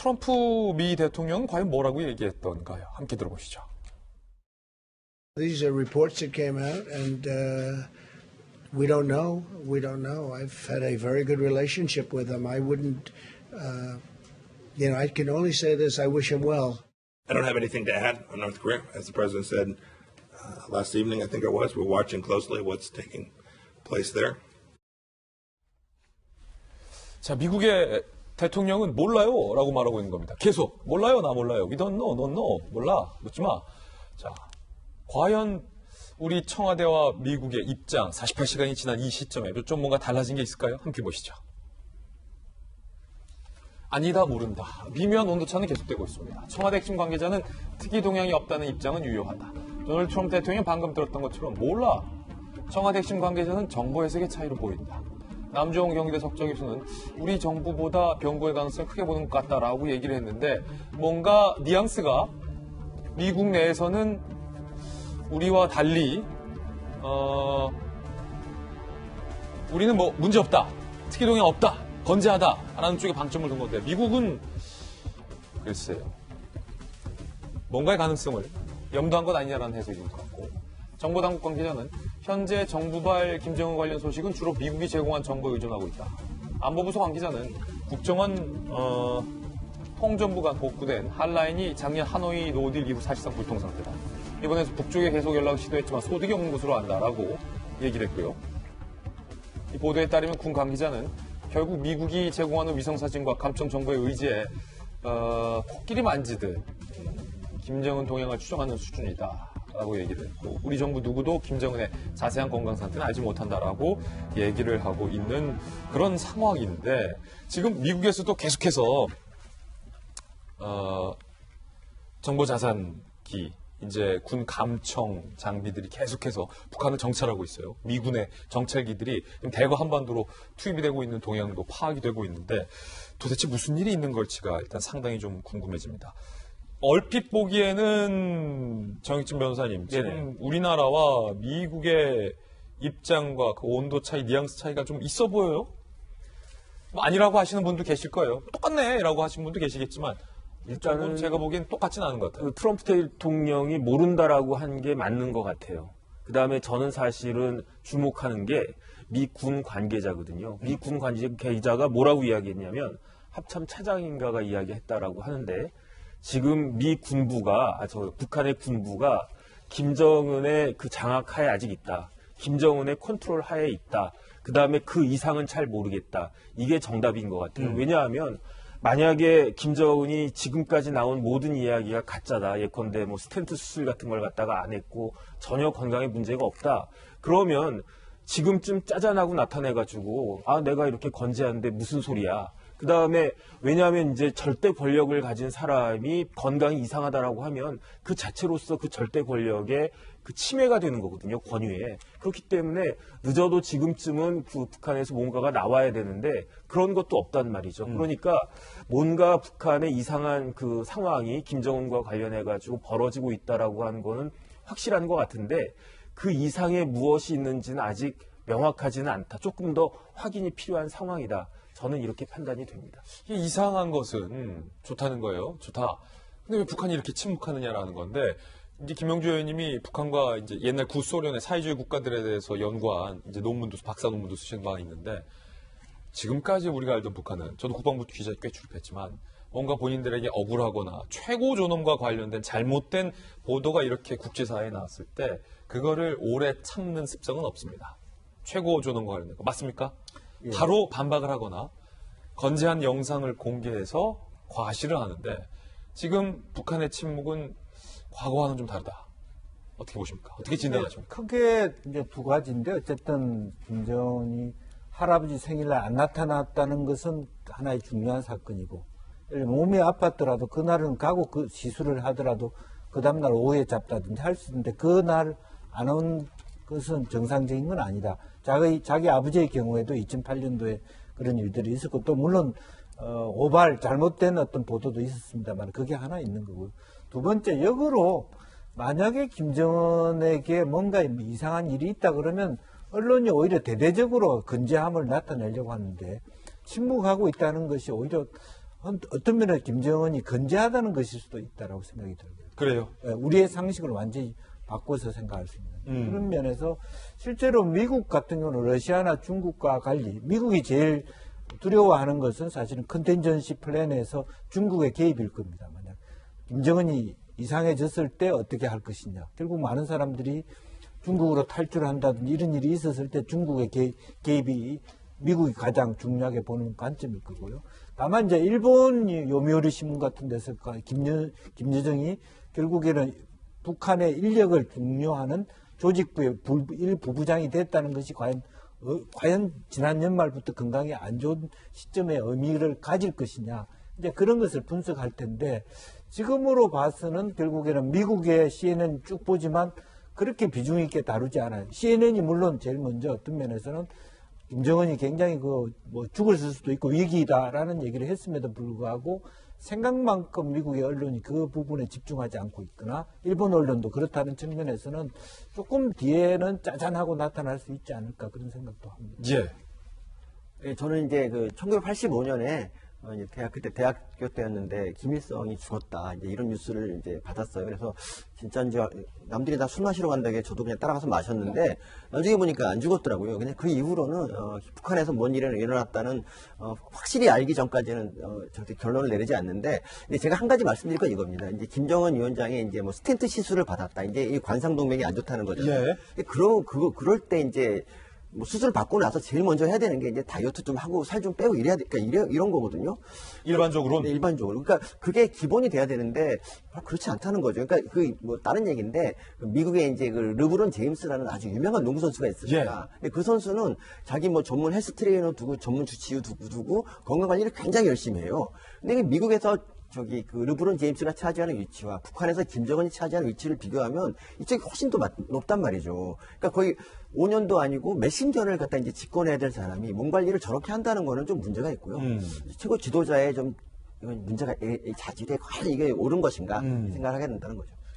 트럼프 미 대통령은 과연 뭐라고 얘기했던가요? 함께 들어보시죠. These are reports that came out, and we don't know. We don't know. I've had a very good relationship with him. I wouldn't, I can only say this: I wish him well. I don't have anything to add on North Korea. As the president said last evening, I think it was, we're watching closely what's taking place there. 자, 미국의 대통령은 몰라요 라고 말하고 있는 겁니다. 계속 몰라요, 나 몰라요. We don't know, don't know. 몰라, 묻지 마. 자, 과연 우리 청와대와 미국의 입장 48시간이 지난 이 시점에 좀 뭔가 달라진 게 있을까요? 함께 보시죠. 아니다, 모른다. 미묘한 온도차는 계속되고 있습니다. 청와대 핵심 관계자는 특이 동향이 없다는 입장은 유효하다. 도널드 트럼프 대통령이 방금 들었던 것처럼 몰라. 청와대 핵심 관계자는 정보 해석의 차이로 보인다. 남종훈 경희대 석정교수는 우리 정부보다 병고의 가능성을 크게 보는 것 같다라고 얘기를 했는데 뭔가 뉘앙스가 미국 내에서는 우리와 달리 우리는 뭐 문제없다. 특이 동향 없다. 건재하다라는 쪽에 방점을 둔 건데 미국은 글쎄요. 뭔가의 가능성을 염두한 것 아니냐라는 해석인 것 같고 정보당국 관계자는 현재 정부발 김정은 관련 소식은 주로 미국이 제공한 정보에 의존하고 있다. 안보부서 관계자는 국정원 통전부가 복구된 한라인이 작년 하노이 노딜 이후 사실상 불통 상태다. 이번에서 북쪽에 계속 연락을 시도했지만 소득이 없는 것으로 안다라고 얘기를 했고요. 이 보도에 따르면 군 관계자는 결국 미국이 제공하는 위성사진과 감청 정보에 의지해 코끼리 만지듯 김정은 동향을 추정하는 수준이다라고 얘기를 했고 우리 정부 누구도 김정은의 자세한 건강 상태는 알지 못한다라고 얘기를 하고 있는 그런 상황인데 지금 미국에서도 계속해서 정보 자산기 이제 군 감청 장비들이 계속해서 북한을 정찰하고 있어요. 미군의 정찰기들이 대거 한반도로 투입이 되고 있는 동향도 파악이 되고 있는데 도대체 무슨 일이 있는 걸지가 일단 상당히 좀 궁금해집니다. 얼핏 보기에는 정익진 변호사님, 지금 우리나라와 미국의 입장과 그 온도 차이, 뉘앙스 차이가 좀 있어 보여요? 뭐 아니라고 하시는 분도 계실 거예요. 똑같네! 라고 하시는 분도 계시겠지만 일단은 제가 보기엔 똑같진 않은 것 같아요. 그 트럼프 대통령이 모른다라고 한 게 맞는 것 같아요. 그 다음에 저는 사실은 주목하는 게 미 군 관계자거든요. 미 군 관계자가 뭐라고 이야기했냐면 합참 차장인가가 이야기했다라고 하는데 지금 미 군부가, 북한의 군부가 김정은의 그 장악 하에 아직 있다. 김정은의 컨트롤 하에 있다. 그 다음에 그 이상은 잘 모르겠다. 이게 정답인 것 같아요. 왜냐하면 만약에 김정은이 지금까지 나온 모든 이야기가 가짜다. 예컨대 뭐 스텐트 수술 같은 걸 갖다가 안 했고 전혀 건강에 문제가 없다. 그러면 지금쯤 짜잔하고 나타내가지고 내가 이렇게 건재한데 무슨 소리야. 그 다음에 왜냐하면 이제 절대 권력을 가진 사람이 건강이 이상하다라고 하면 그 자체로서 그 절대 권력의 그 침해가 되는 거거든요. 권위에. 그렇기 때문에 늦어도 지금쯤은 그 북한에서 뭔가가 나와야 되는데 그런 것도 없단 말이죠. 그러니까 뭔가 북한의 이상한 그 상황이 김정은과 관련해가지고 벌어지고 있다라고 하는 거는 확실한 것 같은데 그 이상에 무엇이 있는지는 아직 명확하지는 않다. 조금 더 확인이 필요한 상황이다. 저는 이렇게 판단이 됩니다. 이게 이상한 것은 좋다는 거예요. 좋다. 근데 왜 북한이 이렇게 침묵하느냐라는 건데, 이제 김영주 의원님이 북한과 이제 옛날 구소련의 사회주의 국가들에 대해서 연구한 이제 논문도, 박사 논문도 쓰신 바가 있는데, 지금까지 우리가 알던 북한은, 저도 국방부 기자 꽤 출입했지만, 뭔가 본인들에게 억울하거나 최고 존엄과 관련된 잘못된 보도가 이렇게 국제사회에 나왔을 때, 그거를 오래 참는 습성은 없습니다. 최고 존엄과 관련된 거. 맞습니까? 예. 바로 반박을 하거나 건재한 영상을 공개해서 과시를 하는데 지금 북한의 침묵은 과거와는 좀 다르다. 어떻게 보십니까? 어떻게 진단하십니까? 크게 이제 두 가지인데 어쨌든 김정은이 할아버지 생일날 안 나타났다는 것은 하나의 중요한 사건이고 몸이 아팠더라도 그날은 가고 그 시술을 하더라도 그 다음날 오후에 잡다든지 할 수 있는데 그날 안 온 것은 정상적인 건 아니다. 자기 아버지의 경우에도 2008년도에 그런 일들이 있었고 또 물론 오발 잘못된 어떤 보도도 있었습니다만 그게 하나 있는 거고요. 두 번째 역으로 만약에 김정은에게 뭔가 이상한 일이 있다 그러면 언론이 오히려 대대적으로 건재함을 나타내려고 하는데 침묵하고 있다는 것이 오히려 어떤 면에 김정은이 건재하다는 것일 수도 있다라고 생각이 들어요. 그래요. 우리의 상식을 완전히 바꿔서 생각할 수 있는 그런 면에서 실제로 미국 같은 경우는 러시아나 중국과 달리 미국이 제일 두려워하는 것은 사실은 컨텐전시 플랜에서 중국의 개입일 겁니다. 만약 김정은이 이상해졌을 때 어떻게 할 것이냐. 결국 많은 사람들이 중국으로 탈출한다든지 이런 일이 있었을 때 중국의 개입이 미국이 가장 중요하게 보는 관점일 거고요. 다만 이제 일본이 요미우리 신문 같은 데서 김여정이 결국에는 북한의 인력을 중요하는 조직부의 일부부장이 됐다는 것이 과연 지난 연말부터 건강에 안 좋은 시점에 의미를 가질 것이냐. 이제 그런 것을 분석할 텐데 지금으로 봐서는 결국에는 미국의 CNN 쭉 보지만 그렇게 비중 있게 다루지 않아요. CNN이 물론 제일 먼저 어떤 면에서는 김정은이 굉장히 죽을 수도 있고 위기다라는 얘기를 했음에도 불구하고 생각만큼 미국의 언론이 그 부분에 집중하지 않고 있거나 일본 언론도 그렇다는 측면에서는 조금 뒤에는 짜잔하고 나타날 수 있지 않을까 그런 생각도 합니다. 예. 예, 저는 이제 1985년에 그때 대학교 때였는데 김일성이 죽었다 이제 이런 뉴스를 이제 받았어요. 그래서 진짜 이제 남들이 다 술 마시러 간다게 저도 그냥 따라가서 마셨는데 나중에 보니까 안 죽었더라고요. 그냥 그 이후로는 북한에서 뭔 일이 일어났다는 확실히 알기 전까지는 절대 결론을 내리지 않는데 근데 제가 한 가지 말씀드릴 건 이겁니다. 이제 김정은 위원장이 이제 스텐트 시술을 받았다. 이제 이 관상동맥이 안 좋다는 거잖아요. 예. 그럴 때 이제 수술을 받고 나서 제일 먼저 해야 되는 게 이제 다이어트 좀 하고 살 좀 빼고 이래야 돼. 그러니까 이런 거거든요. 일반적으로는. 네, 일반적으로. 그러니까 그게 기본이 돼야 되는데 그렇지 않다는 거죠. 그러니까 다른 얘기인데 미국에 이제 르브론 제임스라는 아주 유명한 농구 선수가 있습니다. 근데 그 선수는 자기 전문 헬스 트레이너 두고 전문 주치의 두고 건강 관리를 굉장히 열심히 해요. 근데 미국에서 르브론 제임스가 차지하는 위치와 북한에서 김정은이 차지하는 위치를 비교하면 이쪽이 훨씬 더 높단 말이죠. 그러니까 거의 5년도 아니고 몇십 년을 갖다 이제 집권해야 될 사람이 몸 관리를 저렇게 한다는 거는 좀 문제가 있고요. 최고 지도자의 좀 문제가 자질에 과연 이게 옳은 것인가 생각을 하게 된다는 거죠.